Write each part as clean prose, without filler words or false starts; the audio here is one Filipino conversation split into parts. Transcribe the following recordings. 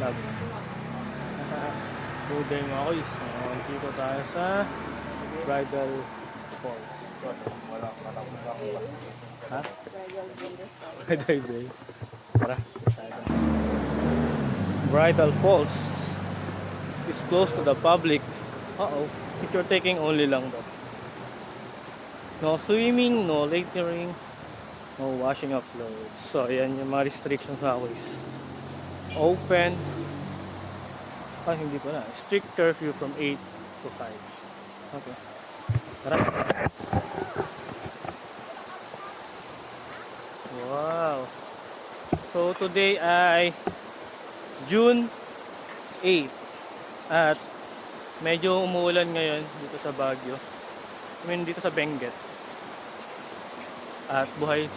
Love. Good day mga kuys. Dito tayo sa Bridal Falls. Wala katapos. Ha? Bridal Bay. Tara. Bridal Falls. It's closed to the public. Picture taking only lang daw. No swimming, no latering, no washing of clothes. So ayan yung mga restrictions sa kuys. Open. Hindi pala. Strict curfew from 8 to 5. Okay. Tara. Wow. So today ay June 8. At medyo umuulan ngayon dito sa Baguio. Dito sa Benguet. At buhay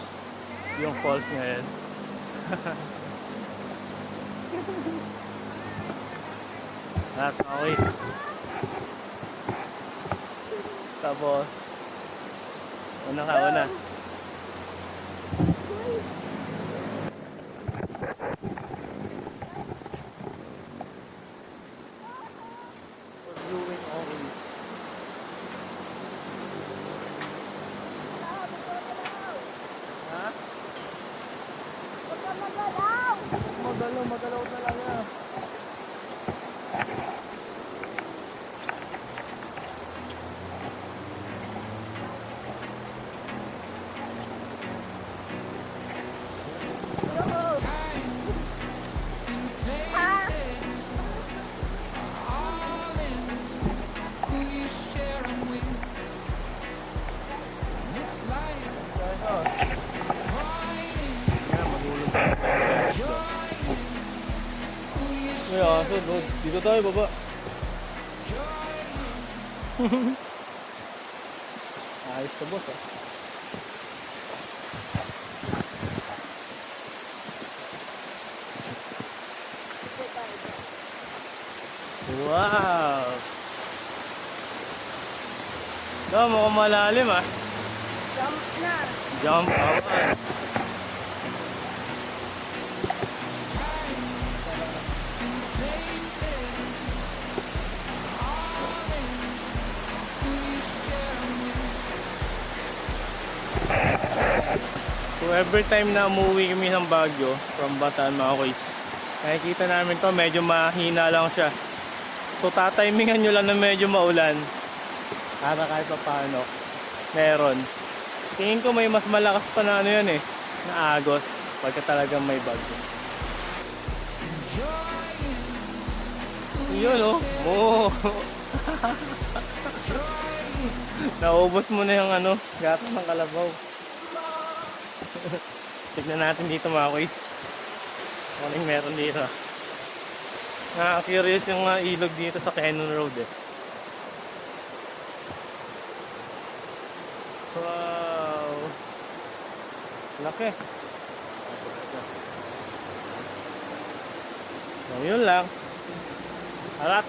yung falls ngayon. That's okay. Tapos una. Viewing always. Ha? Magalaw talaga. So dito tayo baba. Ayos ka boss Wow. Mukhang malalim Jump na. Jump out. So every time na umuwi kami ng Baguio from Bataan mga kuys, nakikita namin to, medyo mahina lang siya. So tatimingan nyo lang na medyo maulan para kahit pa paano meron. Tingin ko may mas malakas pa na yan na agos pagka talagang may bagyo. Yun naubos mo na yung gatas ng kalabaw. Tignan natin dito mga kuys. Anong meron dito. Nakaka-curious yung ilog dito sa Cannon Road Wow. Laki. So yun lang. Alright.